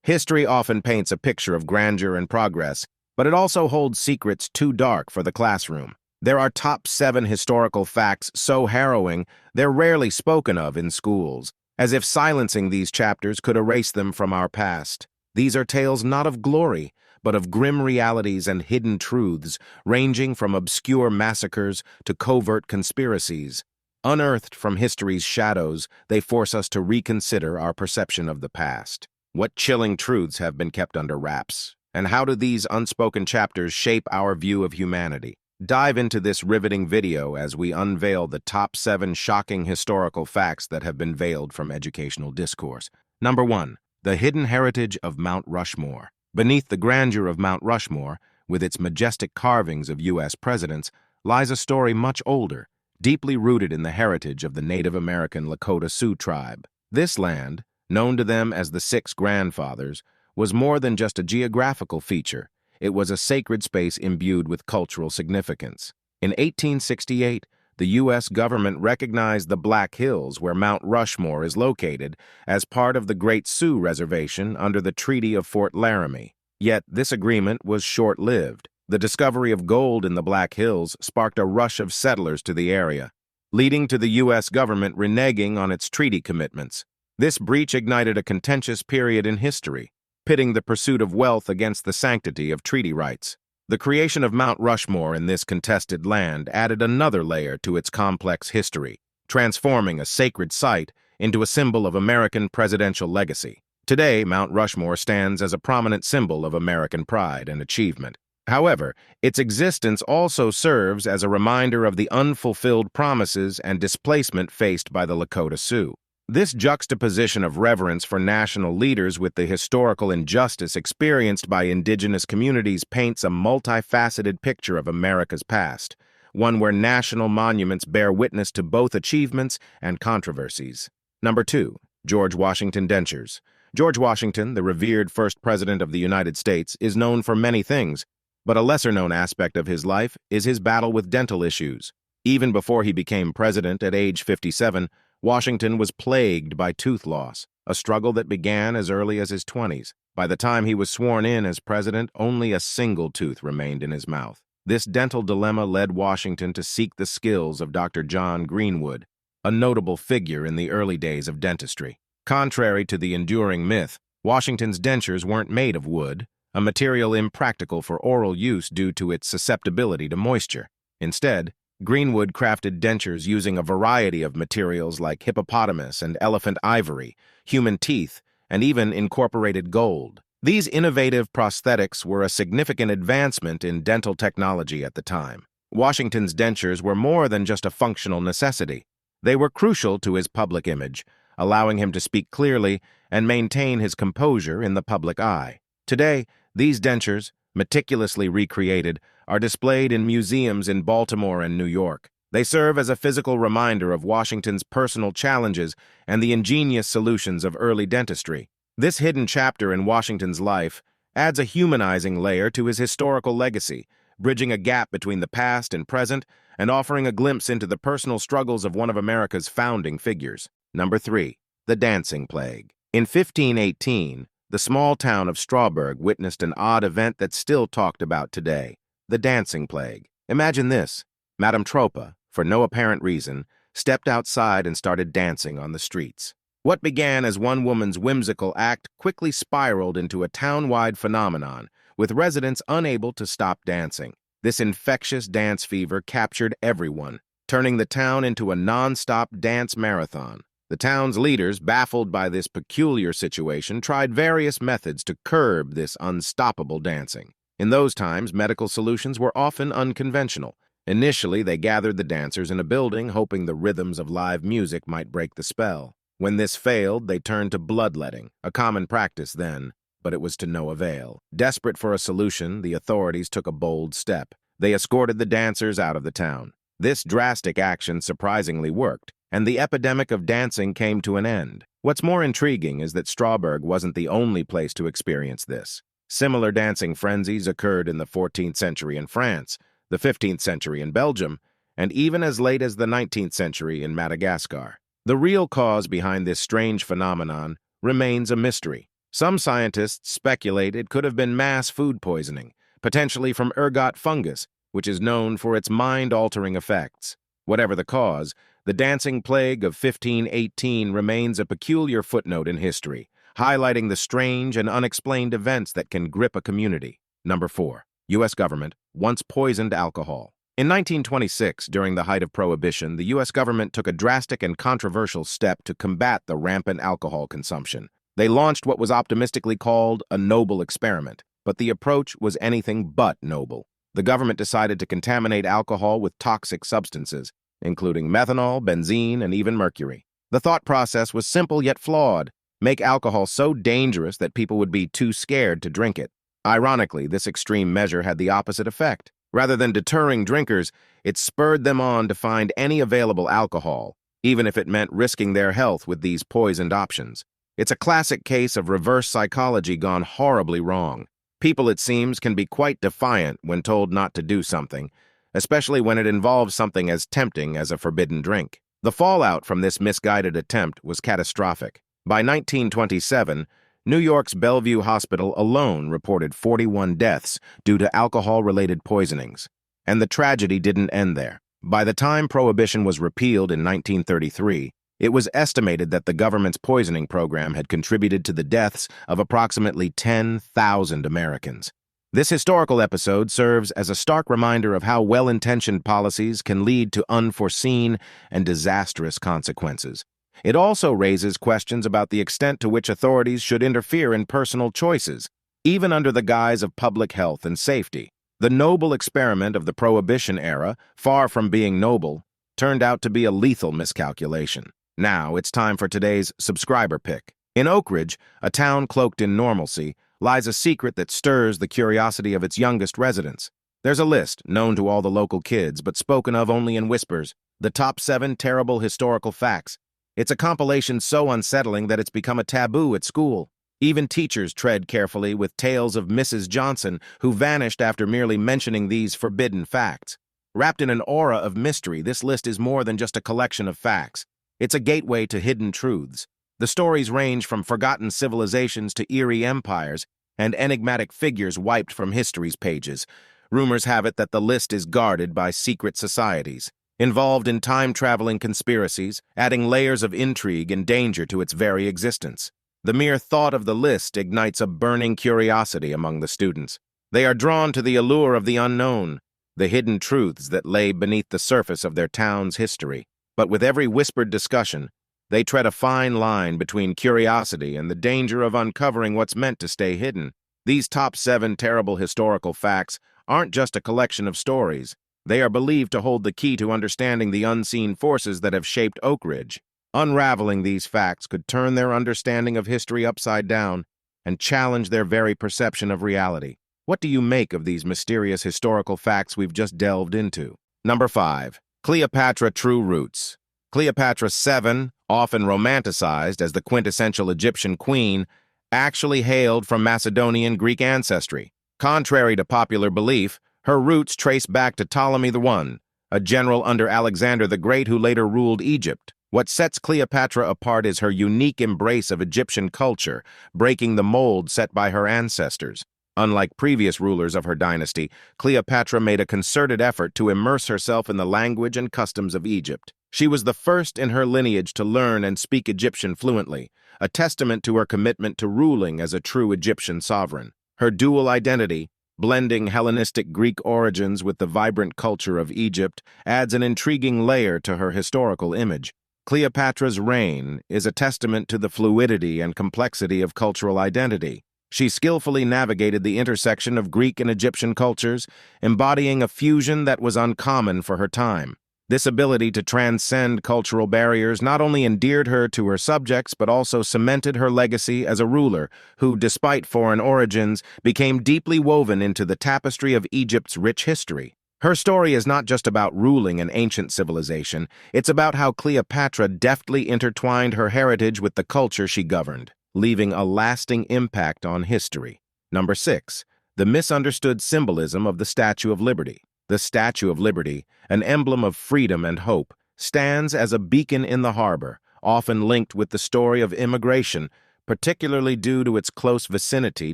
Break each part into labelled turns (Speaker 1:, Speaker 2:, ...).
Speaker 1: History often paints a picture of grandeur and progress, but it also holds secrets too dark for the classroom. There are top 7 historical facts so harrowing they're rarely spoken of in schools, as if silencing these chapters could erase them from our past. These are tales not of glory, but of grim realities and hidden truths, ranging from obscure massacres to covert conspiracies. Unearthed from history's shadows, they force us to reconsider our perception of the past. What chilling truths have been kept under wraps? And how do these unspoken chapters shape our view of humanity? Dive into this riveting video as we unveil the top 7 shocking historical facts that have been veiled from educational discourse. Number 1. The hidden heritage of Mount Rushmore. Beneath the grandeur of Mount Rushmore, with its majestic carvings of U.S. presidents, lies a story much older, deeply rooted in the heritage of the Native American Lakota Sioux tribe. This land, known to them as the Six Grandfathers, was more than just a geographical feature. It was a sacred space imbued with cultural significance. In 1868, the U.S. government recognized the Black Hills, where Mount Rushmore is located, as part of the Great Sioux Reservation under the Treaty of Fort Laramie. Yet this agreement was short-lived. The discovery of gold in the Black Hills sparked a rush of settlers to the area, leading to the U.S. government reneging on its treaty commitments. This breach ignited a contentious period in history, pitting the pursuit of wealth against the sanctity of treaty rights. The creation of Mount Rushmore in this contested land added another layer to its complex history, transforming a sacred site into a symbol of American presidential legacy. Today, Mount Rushmore stands as a prominent symbol of American pride and achievement. However, its existence also serves as a reminder of the unfulfilled promises and displacement faced by the Lakota Sioux. This juxtaposition of reverence for national leaders with the historical injustice experienced by indigenous communities paints a multifaceted picture of America's past, one where national monuments bear witness to both achievements and controversies. Number 2. George Washington Dentures. George Washington, the revered first president of the United States, is known for many things, but a lesser-known aspect of his life is his battle with dental issues. Even before he became president at age 57, Washington was plagued by tooth loss, a struggle that began as early as his 20s. By the time he was sworn in as president, only a single tooth remained in his mouth. This dental dilemma led Washington to seek the skills of Dr. John Greenwood, a notable figure in the early days of dentistry. Contrary to the enduring myth, Washington's dentures weren't made of wood, a material impractical for oral use due to its susceptibility to moisture. Instead, Greenwood crafted dentures using a variety of materials like hippopotamus and elephant ivory, human teeth, and even incorporated gold. These innovative prosthetics were a significant advancement in dental technology at the time. Washington's dentures were more than just a functional necessity. They were crucial to his public image, allowing him to speak clearly and maintain his composure in the public eye. Today, these dentures, meticulously recreated, are displayed in museums in Baltimore and New York. They serve as a physical reminder of Washington's personal challenges and the ingenious solutions of early dentistry. This hidden chapter in Washington's life adds a humanizing layer to his historical legacy, bridging a gap between the past and present and offering a glimpse into the personal struggles of one of America's founding figures. Number 3. The Dancing Plague. In 1518, the small town of Strawburg witnessed an odd event that's still talked about today. The Dancing Plague. Imagine this. Madame Tropa, for no apparent reason, stepped outside and started dancing on the streets. What began as one woman's whimsical act quickly spiraled into a town-wide phenomenon, with residents unable to stop dancing. This infectious dance fever captured everyone, turning the town into a non-stop dance marathon. The town's leaders, baffled by this peculiar situation, tried various methods to curb this unstoppable dancing. In those times, medical solutions were often unconventional. Initially, they gathered the dancers in a building, hoping the rhythms of live music might break the spell. When this failed, they turned to bloodletting, a common practice then, but it was to no avail. Desperate for a solution, the authorities took a bold step. They escorted the dancers out of the town. This drastic action surprisingly worked, and the epidemic of dancing came to an end. What's more intriguing is that Strawburg wasn't the only place to experience this. Similar dancing frenzies occurred in the 14th century in France, the 15th century in Belgium, and even as late as the 19th century in Madagascar. The real cause behind this strange phenomenon remains a mystery. Some scientists speculate it could have been mass food poisoning, potentially from ergot fungus, which is known for its mind-altering effects. Whatever the cause, the dancing plague of 1518 remains a peculiar footnote in history, highlighting the strange and unexplained events that can grip a community. Number 4. U.S. government once poisoned alcohol. In 1926, during the height of Prohibition, the U.S. government took a drastic and controversial step to combat the rampant alcohol consumption. They launched what was optimistically called a noble experiment, but the approach was anything but noble. The government decided to contaminate alcohol with toxic substances, including methanol, benzene, and even mercury. The thought process was simple yet flawed: make alcohol so dangerous that people would be too scared to drink it. Ironically, this extreme measure had the opposite effect. Rather than deterring drinkers, it spurred them on to find any available alcohol, even if it meant risking their health with these poisoned options. It's a classic case of reverse psychology gone horribly wrong. People, it seems, can be quite defiant when told not to do something, especially when it involves something as tempting as a forbidden drink. The fallout from this misguided attempt was catastrophic. By 1927, New York's Bellevue Hospital alone reported 41 deaths due to alcohol-related poisonings. And the tragedy didn't end there. By the time Prohibition was repealed in 1933, it was estimated that the government's poisoning program had contributed to the deaths of approximately 10,000 Americans. This historical episode serves as a stark reminder of how well-intentioned policies can lead to unforeseen and disastrous consequences. It also raises questions about the extent to which authorities should interfere in personal choices, even under the guise of public health and safety. The noble experiment of the Prohibition era, far from being noble, turned out to be a lethal miscalculation. Now, it's time for today's subscriber pick. In Oak Ridge, a town cloaked in normalcy, lies a secret that stirs the curiosity of its youngest residents. There's a list, known to all the local kids, but spoken of only in whispers: the top 7 terrible historical facts. It's a compilation so unsettling that it's become a taboo at school. Even teachers tread carefully with tales of Mrs. Johnson, who vanished after merely mentioning these forbidden facts. Wrapped in an aura of mystery, this list is more than just a collection of facts. It's a gateway to hidden truths. The stories range from forgotten civilizations to eerie empires and enigmatic figures wiped from history's pages. Rumors have it that the list is guarded by secret societies, involved in time-traveling conspiracies, adding layers of intrigue and danger to its very existence. The mere thought of the list ignites a burning curiosity among the students. They are drawn to the allure of the unknown, the hidden truths that lay beneath the surface of their town's history. But with every whispered discussion, they tread a fine line between curiosity and the danger of uncovering what's meant to stay hidden. These top 7 terrible historical facts aren't just a collection of stories. They are believed to hold the key to understanding the unseen forces that have shaped Oak Ridge. Unraveling these facts could turn their understanding of history upside down and challenge their very perception of reality. What do you make of these mysterious historical facts we've just delved into? Number 5. Cleopatra True Roots. Cleopatra VII, often romanticized as the quintessential Egyptian queen, actually hailed from Macedonian Greek ancestry. Contrary to popular belief, her roots trace back to Ptolemy I, a general under Alexander the Great who later ruled Egypt. What sets Cleopatra apart is her unique embrace of Egyptian culture, breaking the mold set by her ancestors. Unlike previous rulers of her dynasty, Cleopatra made a concerted effort to immerse herself in the language and customs of Egypt. She was the first in her lineage to learn and speak Egyptian fluently, a testament to her commitment to ruling as a true Egyptian sovereign. Her dual identity, blending Hellenistic Greek origins with the vibrant culture of Egypt, adds an intriguing layer to her historical image. Cleopatra's reign is a testament to the fluidity and complexity of cultural identity. She skillfully navigated the intersection of Greek and Egyptian cultures, embodying a fusion that was uncommon for her time. This ability to transcend cultural barriers not only endeared her to her subjects, but also cemented her legacy as a ruler who, despite foreign origins, became deeply woven into the tapestry of Egypt's rich history. Her story is not just about ruling an ancient civilization, it's about how Cleopatra deftly intertwined her heritage with the culture she governed, leaving a lasting impact on history. Number 6. The misunderstood symbolism of the Statue of Liberty. The Statue of Liberty, an emblem of freedom and hope, stands as a beacon in the harbor, often linked with the story of immigration, particularly due to its close vicinity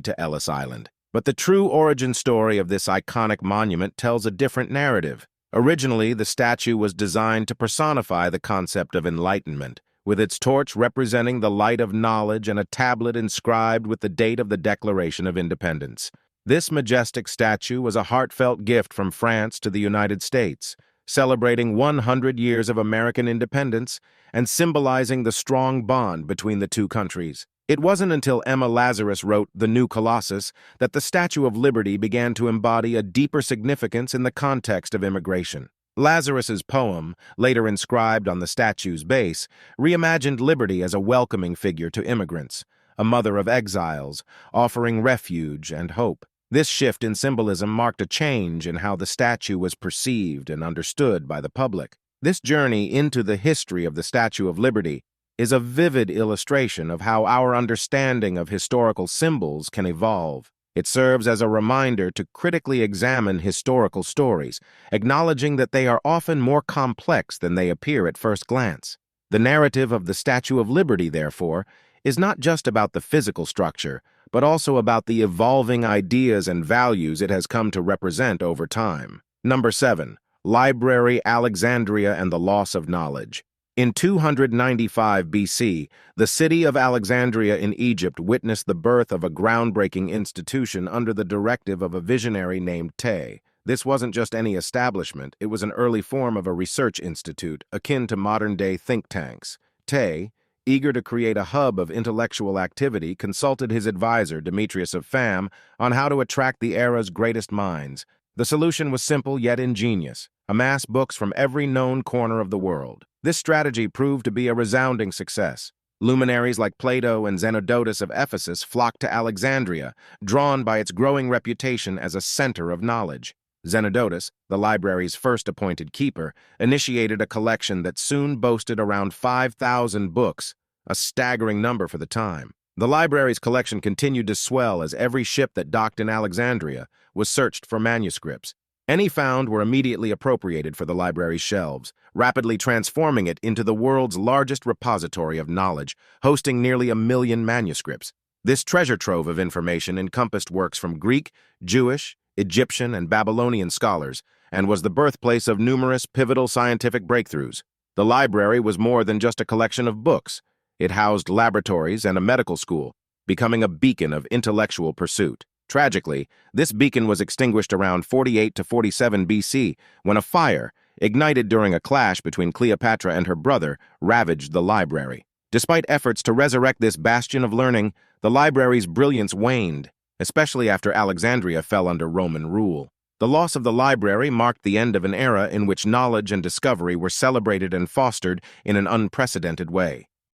Speaker 1: to Ellis Island. But the true origin story of this iconic monument tells a different narrative. Originally, the statue was designed to personify the concept of enlightenment, with its torch representing the light of knowledge and a tablet inscribed with the date of the Declaration of Independence. This majestic statue was a heartfelt gift from France to the United States, celebrating 100 years of American independence and symbolizing the strong bond between the two countries. It wasn't until Emma Lazarus wrote The New Colossus that the Statue of Liberty began to embody a deeper significance in the context of immigration. Lazarus's poem, later inscribed on the statue's base, reimagined liberty as a welcoming figure to immigrants, a mother of exiles, offering refuge and hope. This shift in symbolism marked a change in how the statue was perceived and understood by the public. This journey into the history of the Statue of Liberty is a vivid illustration of how our understanding of historical symbols can evolve. It serves as a reminder to critically examine historical stories, acknowledging that they are often more complex than they appear at first glance. The narrative of the Statue of Liberty, therefore, is not just about the physical structure, but also about the evolving ideas and values it has come to represent over time. Number 7. Library Alexandria and the Loss of Knowledge. In 295 BC, the city of Alexandria in Egypt witnessed the birth of a groundbreaking institution under the directive of a visionary named Tay. This wasn't just any establishment, it was an early form of a research institute, akin to modern-day think tanks. Tay, eager to create a hub of intellectual activity, consulted his advisor, Demetrius of Pham, on how to attract the era's greatest minds. The solution was simple yet ingenious: amass books from every known corner of the world. This strategy proved to be a resounding success. Luminaries like Plato and Zenodotus of Ephesus flocked to Alexandria, drawn by its growing reputation as a center of knowledge. Zenodotus, the library's first appointed keeper, initiated a collection that soon boasted around 5,000 books, a staggering number for the time. The library's collection continued to swell as every ship that docked in Alexandria was searched for manuscripts. Any found were immediately appropriated for the library's shelves, rapidly transforming it into the world's largest repository of knowledge, hosting nearly 1 million manuscripts. This treasure trove of information encompassed works from Greek, Jewish, Egyptian, and Babylonian scholars, and was the birthplace of numerous pivotal scientific breakthroughs. The library was more than just a collection of books. It housed laboratories and a medical school, becoming a beacon of intellectual pursuit. Tragically, this beacon was extinguished around 48 to 47 BC when a fire, ignited during a clash between Cleopatra and her brother, ravaged the library. Despite efforts to resurrect this bastion of learning, the library's brilliance waned, especially after Alexandria fell under Roman rule. The loss of the library marked the end of an era in which knowledge and discovery were celebrated and fostered in an unprecedented way.